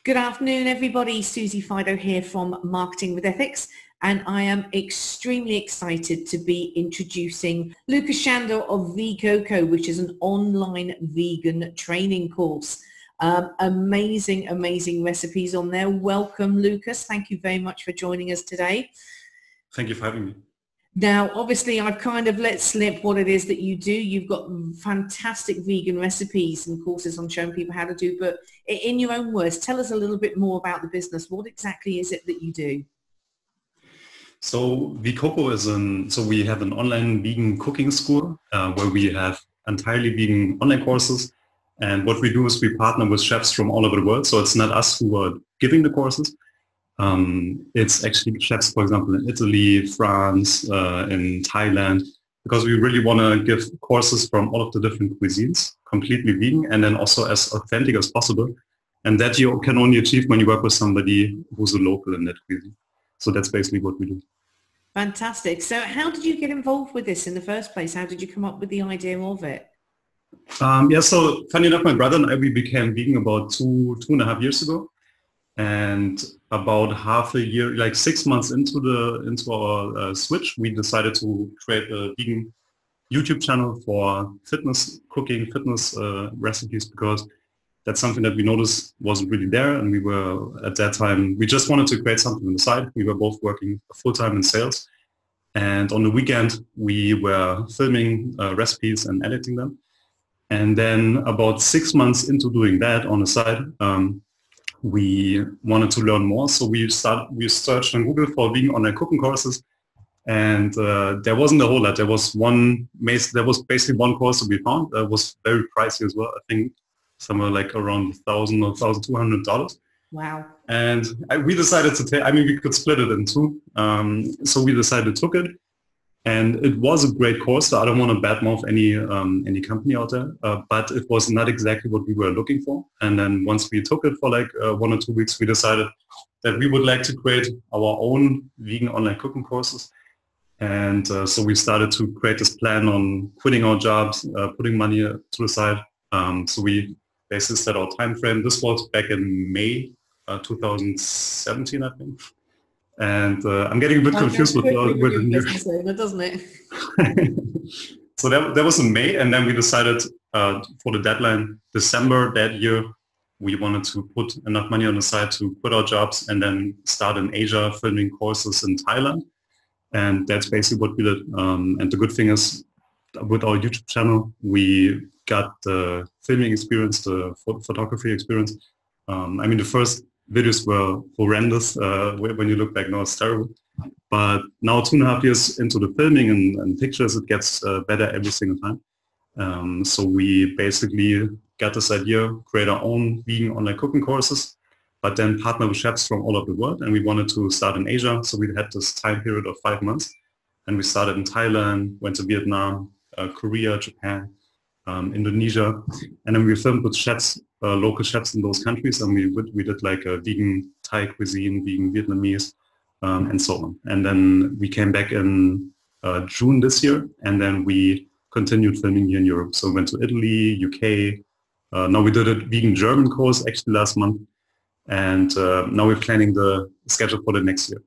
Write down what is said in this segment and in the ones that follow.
Good afternoon, everybody. Susie Fido here from Marketing with Ethics, and I am extremely excited to be introducing Lukas Schanderl of Veecoco, which is an online vegan training course. Amazing recipes on there. Welcome, Lukas. Thank you very much for joining us today. Thank you for having me. Now, obviously, I've kind of let slip what it is that you do. You've got fantastic vegan recipes and courses on showing people how to do, but in your own words, tell us a little bit more about the business. What exactly is it that you do? So Veecoco so we have an online vegan cooking school where we have entirely vegan online courses. And what we do is we partner with chefs from all over the world. So it's not us who are giving the courses. It's actually chefs, for example, in Italy, France, in Thailand, because we really want to give courses from all of the different cuisines, completely vegan, and then also as authentic as possible. And that you can only achieve when you work with somebody who's a local in that cuisine. So that's basically what we do. Fantastic. So how did you get involved with this in the first place? How did you come up with the idea of it? So funny enough, my brother and I, we became vegan about two and a half years ago. And about half a year, like 6 months into our switch, we decided to create a vegan YouTube channel for fitness cooking, fitness recipes, because that's something that we noticed wasn't really there. And we were, at that time, we just wanted to create something on the side. We were both working full-time in sales. And on the weekend, we were filming recipes and editing them. And then about 6 months into doing that on the side, we wanted to learn more, so we searched on Google for vegan online cooking courses, and there wasn't a whole lot. There was basically one course that we found that was very pricey as well. I think somewhere like around $1,000 or $1,200. Wow! And we decided to take. I mean, we could split it in two, so we decided to took it. And it was a great course. So I don't want to badmouth any company out there, but it was not exactly what we were looking for. And then once we took it for like 1 or 2 weeks, we decided that we would like to create our own vegan online cooking courses. And so we started to create this plan on quitting our jobs, putting money to the side. So we basically set our time frame. This was back in May 2017, I think. And I'm getting a bit confused with the new, doesn't it? So that was in May, and then we decided for the deadline, December that year, we wanted to put enough money on the side to quit our jobs and then start in Asia filming courses in Thailand. And that's basically what we did. And the good thing is, with our YouTube channel, we got the filming experience, the photography experience. I mean, the first videos were horrendous. When you look back now, it's terrible. But now 2.5 years into the filming and pictures, it gets better every single time. So we basically got this idea, create our own vegan online cooking courses, but then partner with chefs from all over the world. And we wanted to start in Asia. So we had this time period of 5 months. And we started in Thailand, went to Vietnam, Korea, Japan, Indonesia. And then we filmed with chefs, local chefs in those countries, and we did like a vegan Thai cuisine, vegan Vietnamese, and so on. And then we came back in June this year, and then we continued filming here in Europe. So we went to Italy, UK. Now we did a vegan German course actually last month, and now we're planning the schedule for the next year.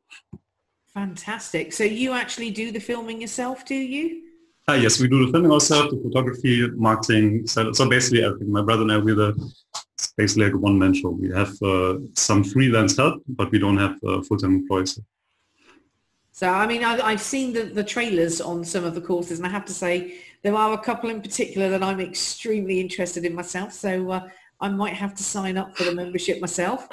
Fantastic. So you actually do the filming yourself, do you? Yes, we do the filming ourselves, the photography, marketing, so basically everything. My brother and I, it's basically like a one-man show. We have some freelance help, but we don't have full-time employees. So, I mean, I've seen the trailers on some of the courses, and I have to say there are a couple in particular that I'm extremely interested in myself. So I might have to sign up for the membership myself.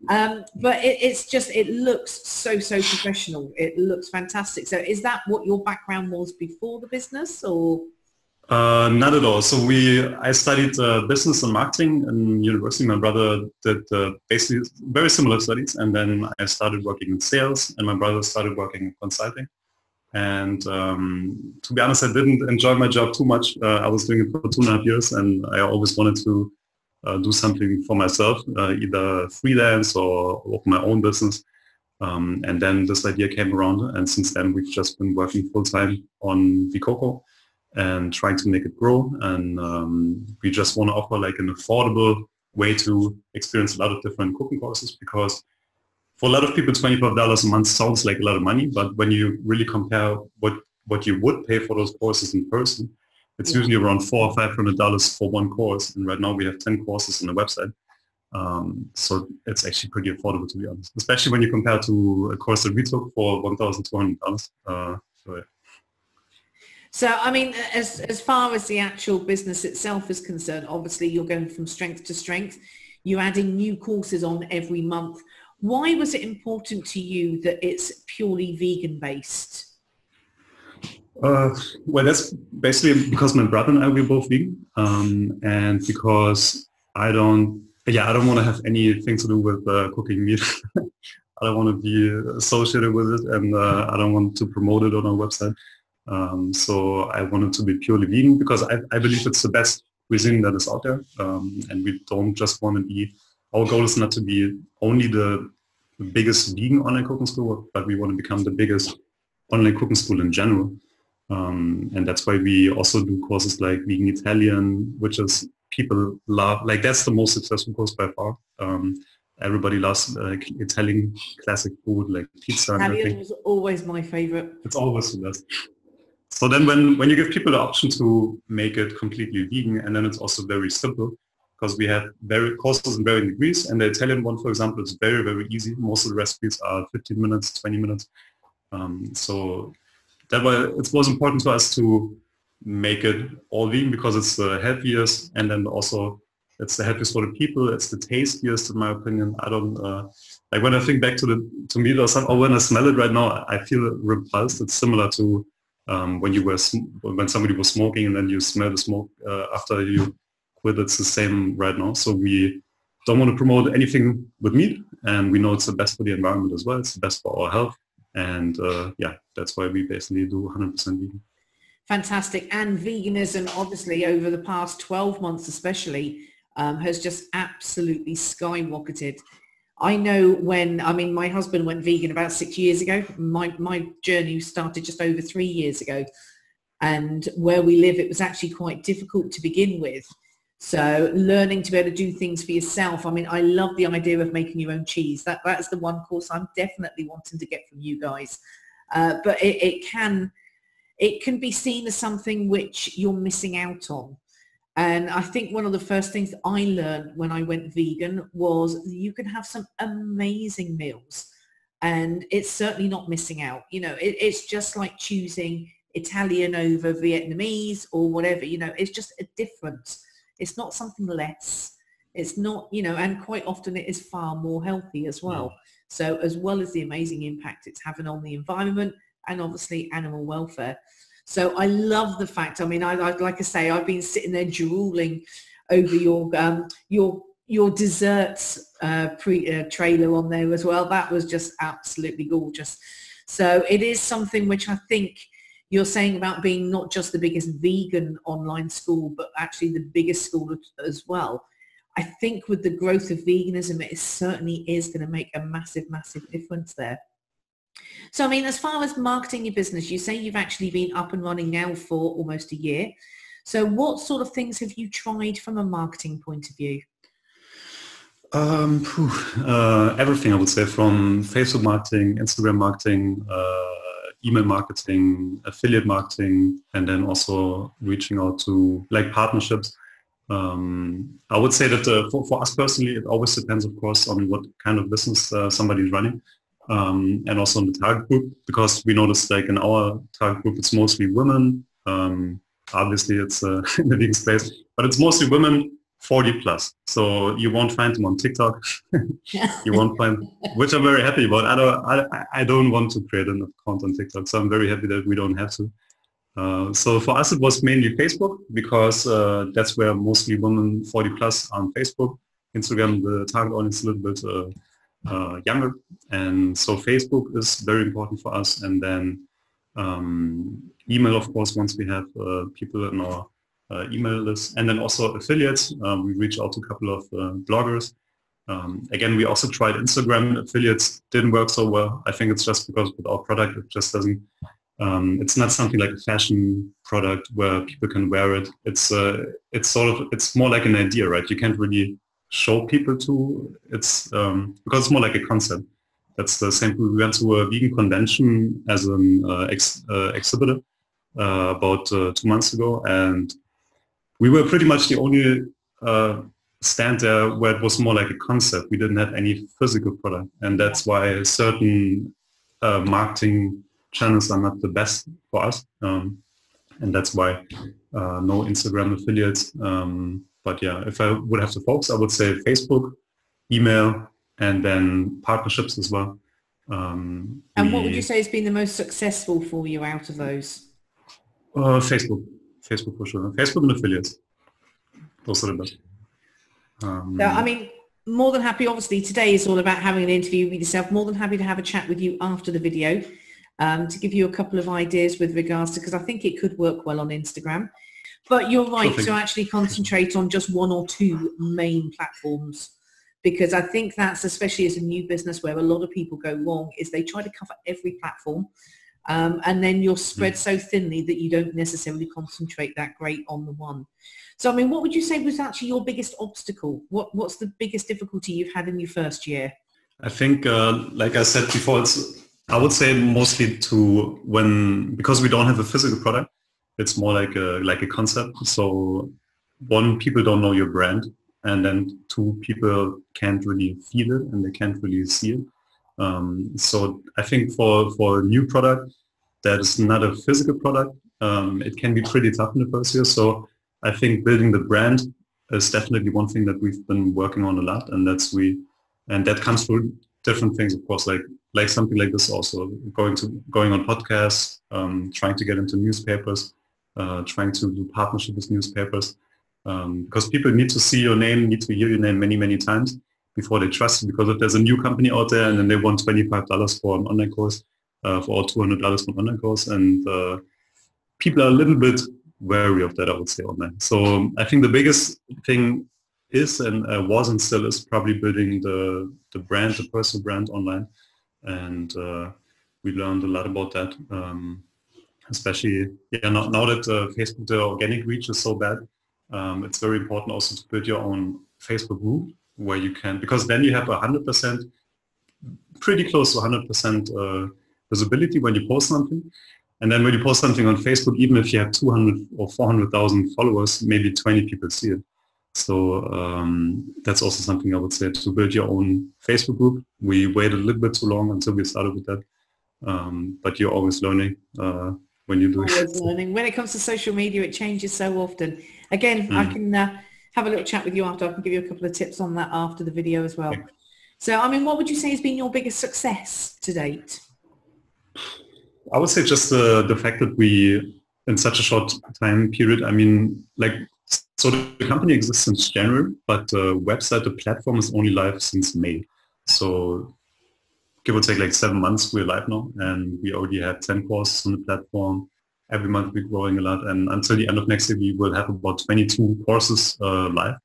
But it looks so professional. It looks fantastic. So is that what your background was before the business, or? Not at all. So I studied business and marketing in university. My brother did basically very similar studies, and then I started working in sales, and my brother started working in consulting. And to be honest, I didn't enjoy my job too much. I was doing it for 2.5 years, and I always wanted to do something for myself, either freelance or open my own business. And then this idea came around, and since then we've just been working full-time on Veecoco and trying to make it grow. And we just want to offer like an affordable way to experience a lot of different cooking courses, because for a lot of people, $25 a month sounds like a lot of money, but when you really compare what you would pay for those courses in person, it's usually around $400 or $500 for one course. And right now we have 10 courses on the website. So it's actually pretty affordable, to be honest, especially when you compare to a course that we took for $1,200. So, yeah. So, I mean, as far as the actual business itself is concerned, obviously you're going from strength to strength. You're adding new courses on every month. Why was it important to you that it's purely vegan based? Well, that's basically because my brother and I, we're both vegan, and because I don't want to have anything to do with cooking meat. I don't want to be associated with it, and I don't want to promote it on our website. So I wanted to be purely vegan because I believe it's the best cuisine that is out there, and we don't just want to be. Our goal is not to be only the biggest vegan online cooking school, but we want to become the biggest online cooking school in general. And that's why we also do courses like Vegan Italian, which is people love. Like that's the most successful course by far. Everybody loves Italian classic food like pizza and everything. Italian was always my favorite. It's always the best. So then when you give people the option to make it completely vegan, and then it's also very simple because we have courses in varying degrees, and the Italian one, for example, is very, very easy. Most of the recipes are 15 minutes, 20 minutes. So that way it was important to us to make it all vegan because it's the healthiest, and then also it's the healthiest for the people. It's the tastiest, in my opinion. I don't like when I think back to meat or something, or when I smell it right now, I feel repulsed. It's similar to when somebody was smoking and then you smell the smoke after you quit. It's the same right now. So we don't want to promote anything with meat, and we know it's the best for the environment as well. It's the best for our health, and that's why we basically do 100% vegan. Fantastic. And veganism, obviously, over the past 12 months especially, has just absolutely skyrocketed. I know my husband went vegan about 6 years ago. My journey started just over 3 years ago. And where we live, it was actually quite difficult to begin with. So learning to be able to do things for yourself. I mean, I love the idea of making your own cheese. That's the one course I'm definitely wanting to get from you guys. But it can be seen as something which you're missing out on. And I think one of the first things that I learned when I went vegan was you can have some amazing meals, and it's certainly not missing out. You know, it's just like choosing Italian over Vietnamese or whatever. You know, it's just a difference. It's not something less. It's not, and quite often it is far more healthy as well. Yeah. So as well as the amazing impact it's having on the environment and obviously animal welfare. So I love the fact, I mean, I like I say, I've been sitting there drooling over your desserts trailer on there as well. That was just absolutely gorgeous. So it is something which I think you're saying about being not just the biggest vegan online school, but actually the biggest school as well. I think with the growth of veganism, it certainly is going to make a massive, massive difference there. So, I mean, as far as marketing your business, you say you've actually been up and running now for almost a year. So what sort of things have you tried from a marketing point of view? Everything, I would say, from Facebook marketing, Instagram marketing, email marketing, affiliate marketing, and then also reaching out to like partnerships. I would say that for us personally, it always depends, of course, on what kind of business somebody's running. And also in the target group, because we noticed like in our target group, it's mostly women. Obviously it's in the vegan space, but it's mostly women 40 plus. So you won't find them on TikTok. You won't find, which I'm very happy about. I don't want to create an account on TikTok, so I'm very happy that we don't have to. So for us, it was mainly Facebook because that's where mostly women 40 plus are on Facebook. Instagram, the target audience is a little bit younger, and so Facebook is very important for us, and then email, of course, once we have people in our email list, and then also affiliates. We reach out to a couple of bloggers. Again, we also tried Instagram. Affiliates didn't work so well. I think it's just because with our product it just doesn't, it's not something like a fashion product where people can wear it. It's more like an idea, right? You can't really show people to. It's because it's more like a concept. That's the same. We went to a vegan convention as an exhibitor about 2 months ago, and we were pretty much the only stand there where it was more like a concept. We didn't have any physical product, and that's why certain marketing channels are not the best for us, and that's why no Instagram affiliates. But yeah, if I would have to focus, I would say Facebook, email, and then partnerships as well. And what would you say has been the most successful for you out of those? Facebook for sure. Facebook and affiliates. Those are the best. So, I mean, more than happy, obviously today is all about having an interview with yourself, more than happy to have a chat with you after the video to give you a couple of ideas with regards to, because I think it could work well on Instagram. But you're right to actually concentrate on just one or two main platforms, because I think that's, especially as a new business, where a lot of people go wrong, is they try to cover every platform. And then you're spread so thinly that you don't necessarily concentrate that great on the one. So, I mean, what would you say was actually your biggest obstacle? What's the biggest difficulty you've had in your first year? I think, like I said before, I would say mostly because we don't have a physical product, it's more like a concept. So one, people don't know your brand, and then two, people can't really feel it and they can't really see it. So I think for a new product that is not a physical product, it can be pretty tough in the first year. So I think building the brand is definitely one thing that we've been working on a lot, and that comes through different things, of course, like something like this also, going on podcasts, trying to get into newspapers, trying to do partnership with newspapers, because people need to see your name, need to hear your name many, many times before they trust you. Because if there's a new company out there and then they want $25 for an online course, or $200 for an online course, and people are a little bit wary of that, I would say, online. So I think the biggest thing is, and was and still is, probably building the brand, the personal brand online. And we learned a lot about that, especially now that Facebook, the organic reach is so bad. It's very important also to build your own Facebook group where you can, because then you have 100%, pretty close to 100% visibility when you post something. And then when you post something on Facebook, even if you have 200 or 400,000 followers, maybe 20 people see it. So that's also something I would say, to build your own Facebook group. We waited a little bit too long until we started with that. But you're always learning when you do it. Always learning. When it comes to social media, it changes so often. Again, I can have a little chat with you after. I can give you a couple of tips on that after the video as well. Okay. So, I mean, what would you say has been your biggest success to date? I would say just the fact that we, in such a short time period, I mean, so the company exists since January, but the website, the platform is only live since May. So give or take 7 months, we're live now, and we already have 10 courses on the platform. Every month we're growing a lot, and until the end of next year, we will have about 22 courses live.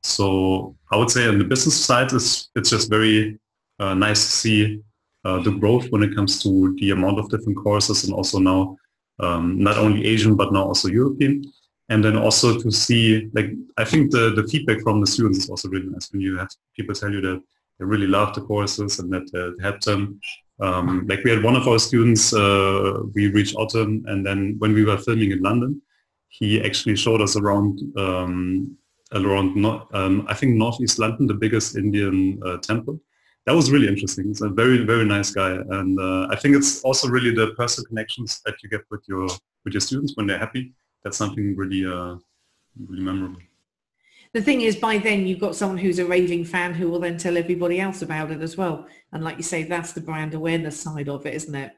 So I would say on the business side, it's just very nice to see the growth when it comes to the amount of different courses, and also now not only Asian, but now also European. And then also to see, I think the feedback from the students is also really nice when you have people tell you that they really love the courses and that it helped them. We had one of our students, we reached out to him, and then when we were filming in London, he actually showed us around I think Northeast London, the biggest Indian temple. That was really interesting. He's a very, very nice guy, and I think it's also really the personal connections that you get with your students when they're happy. That's something really, really memorable. The thing is, by then you've got someone who's a raving fan who will then tell everybody else about it as well. And like you say, that's the brand awareness side of it, isn't it?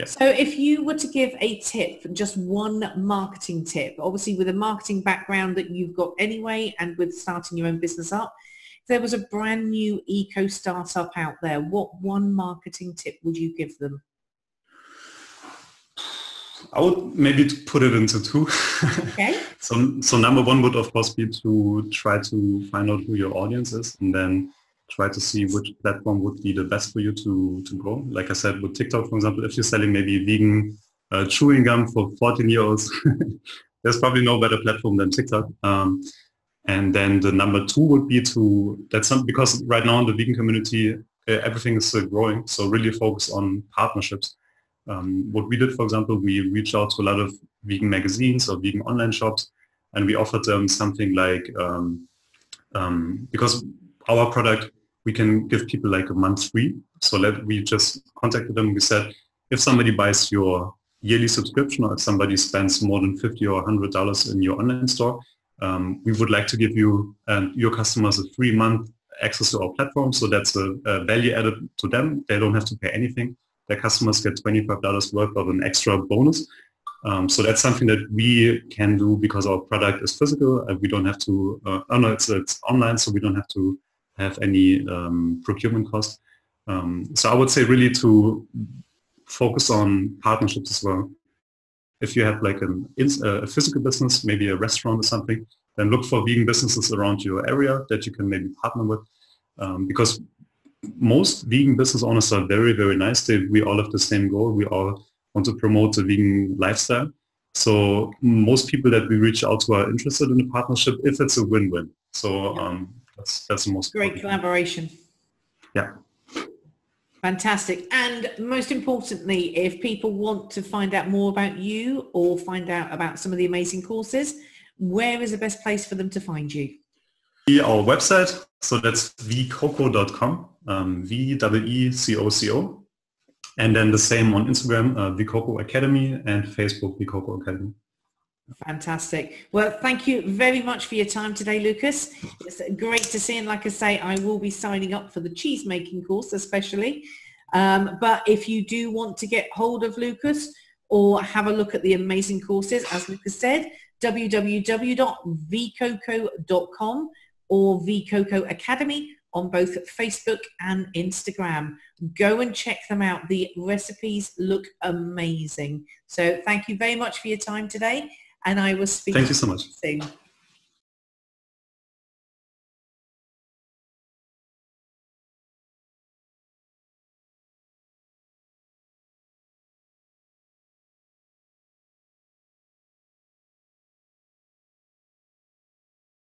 Yeah. So if you were to give a tip, just one marketing tip, obviously with a marketing background that you've got anyway, and with starting your own business up, if there was a brand new eco startup out there, what one marketing tip would you give them? I would maybe put it into two. Okay. So number one would of course be to try to find out who your audience is, and then try to see which platform would be the best for you to grow. Like I said, with TikTok, for example, if you're selling maybe vegan chewing gum for 14-year-olds, there's probably no better platform than TikTok. And then the number two would be because right now in the vegan community, everything is still growing. So really focus on partnerships. What we did, for example, we reached out to a lot of vegan magazines or vegan online shops, and we offered them something like, because our product, we can give people like a month free. So we just contacted them. We said, if somebody buys your yearly subscription, or if somebody spends more than $50 or $100 in your online store, we would like to give you and your customers a 3-month access to our platform. So that's a value added to them. They don't have to pay anything. Their customers get $25 worth of an extra bonus. So that's something that we can do because our product is physical and we don't have to, it's online, so we don't have to have any procurement cost. So I would say really to focus on partnerships as well. If you have like a physical business, maybe a restaurant or something, then look for vegan businesses around your area that you can maybe partner with. Because most vegan business owners are very, very nice. We all have the same goal. We all want to promote the vegan lifestyle. So most people that we reach out to are interested in a partnership if it's a win-win. So that's the most great collaboration. Yeah. Fantastic. And most importantly, if people want to find out more about you or find out about some of the amazing courses, where is the best place for them to find you? Our website, so that's veecoco.com, Veecoco. And then the same on Instagram, Veecoco Academy, and Facebook, Veecoco Academy. Fantastic. Well, thank you very much for your time today, Lukas. It's great to see, and like I say, I will be signing up for the cheese making course especially. But if you do want to get hold of Lukas or have a look at the amazing courses, as Lukas said, www.veecoco.com or Veecoco Academy on both Facebook and Instagram. Go and check them out. The recipes look amazing. So thank you very much for your time today, and I will speak to you so much. soon.